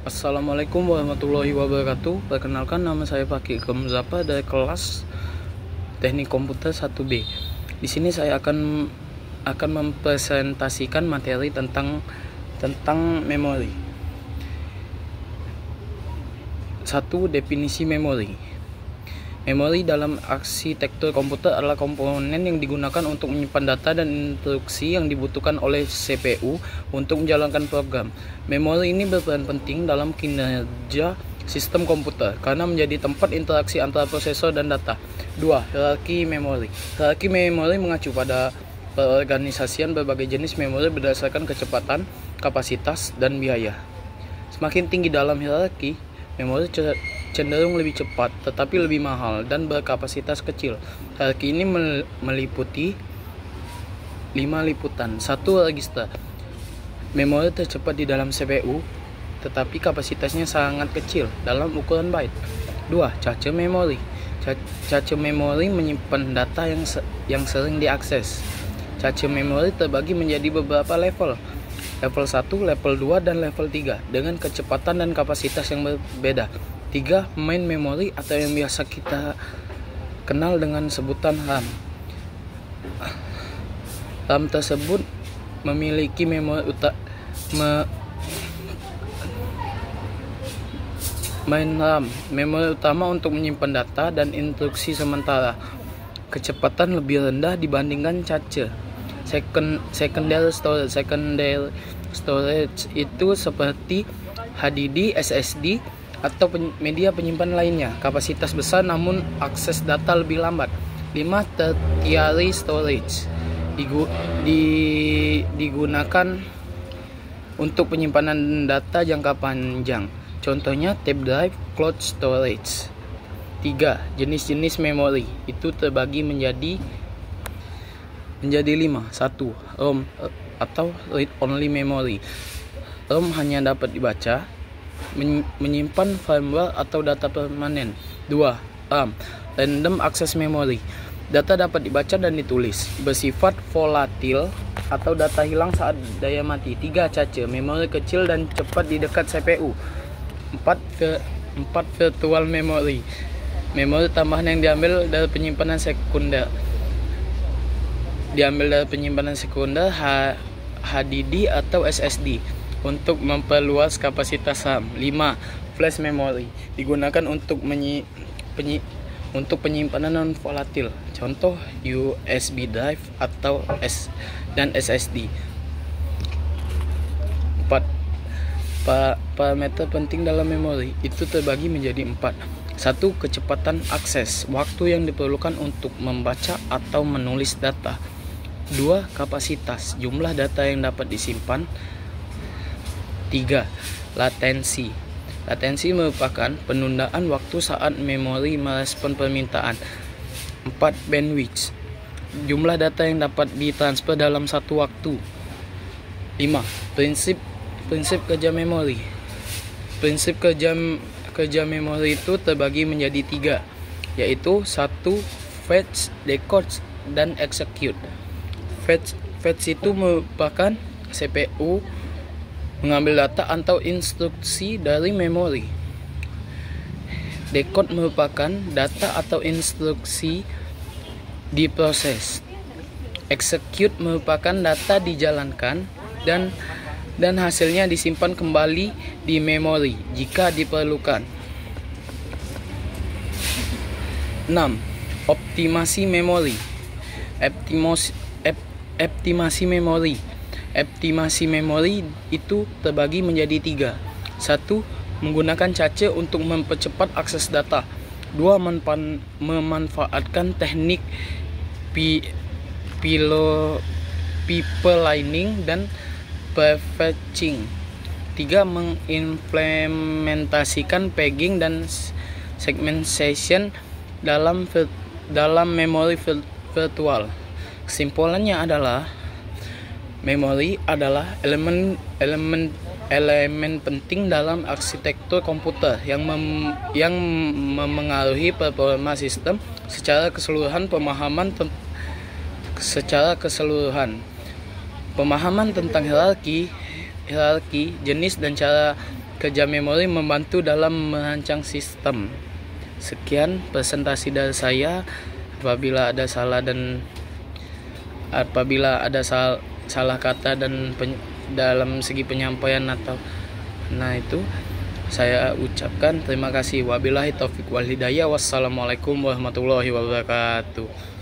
Assalamualaikum warahmatullahi wabarakatuh. Perkenalkan, nama saya Fakih Gomzapa dari kelas Teknik Komputer 1B. Di sini saya akan mempresentasikan materi tentang memori. 1. Definisi memori. Memori dalam arsitektur komputer adalah komponen yang digunakan untuk menyimpan data dan instruksi yang dibutuhkan oleh CPU untuk menjalankan program. Memori ini berperan penting dalam kinerja sistem komputer karena menjadi tempat interaksi antara prosesor dan data. 2. Hierarki memori. Hierarki memori mengacu pada perorganisasian berbagai jenis memori berdasarkan kecepatan, kapasitas, dan biaya. Semakin tinggi dalam hierarki, memori cenderung lebih cepat tetapi lebih mahal dan berkapasitas kecil. Hierarki ini meliputi 5 liputan. 1. Register. Memori tercepat di dalam CPU tetapi kapasitasnya sangat kecil dalam ukuran byte. 2. Cache memori. Cache memori menyimpan data yang sering diakses. Cache memori terbagi menjadi beberapa level. Level 1, level 2, dan level 3 dengan kecepatan dan kapasitas yang berbeda. 3. Main memory atau yang biasa kita kenal dengan sebutan RAM. RAM tersebut memiliki memori utama untuk menyimpan data dan instruksi sementara. Kecepatan lebih rendah dibandingkan cache. Secondary storage itu seperti HDD, SSD, atau media penyimpan lainnya. Kapasitas besar namun akses data lebih lambat. 5. Tertiary storage digunakan untuk penyimpanan data jangka panjang. Contohnya tape drive, cloud storage. 3. Jenis-jenis memori itu terbagi menjadi 5. 1. ROM atau read only memory. ROM hanya dapat dibaca, menyimpan firmware atau data permanen. 2. RAM, random access memory. Data dapat dibaca dan ditulis, bersifat volatil atau data hilang saat daya mati. 3. Cache, memori kecil dan cepat di dekat CPU. 4. Virtual memory. Memori tambahan yang diambil dari penyimpanan sekunder. HDD atau SSD untuk memperluas kapasitas RAM. 5. Flash memory digunakan untuk penyimpanan non volatil. Contoh USB drive atau SSD. 4. Parameter penting dalam memori itu terbagi menjadi 4. 1. Kecepatan akses, waktu yang diperlukan untuk membaca atau menulis data. 2. Kapasitas, jumlah data yang dapat disimpan. 3. Latensi. Latensi merupakan penundaan waktu saat memori merespon permintaan. 4. Bandwidth, jumlah data yang dapat ditransfer dalam satu waktu. 5. Prinsip kerja memori. Prinsip kerja memori itu terbagi menjadi 3, yaitu 1. Fetch, decode, dan execute. Fetch itu merupakan CPU mengambil data atau instruksi dari memori. Decode merupakan data atau instruksi diproses. Execute merupakan data dijalankan dan hasilnya disimpan kembali di memori jika diperlukan. 6. Optimasi memori. Optimasi memori itu terbagi menjadi 3. 1. Menggunakan cache untuk mempercepat akses data. 2. Memanfaatkan teknik pipelining dan prefetching. 3. Mengimplementasikan pegging dan segmentation dalam memori virtual. Kesimpulannya adalah memori adalah elemen penting dalam arsitektur komputer yang memengaruhi performa sistem secara keseluruhan. Pemahaman tentang hierarki, jenis dan cara kerja memori membantu dalam merancang sistem. Sekian presentasi dari saya. Apabila ada salah kata dan dalam segi penyampaian atau itu saya ucapkan terima kasih. Wabillahi taufik wal hidayah. Wassalamualaikum warahmatullahi wabarakatuh.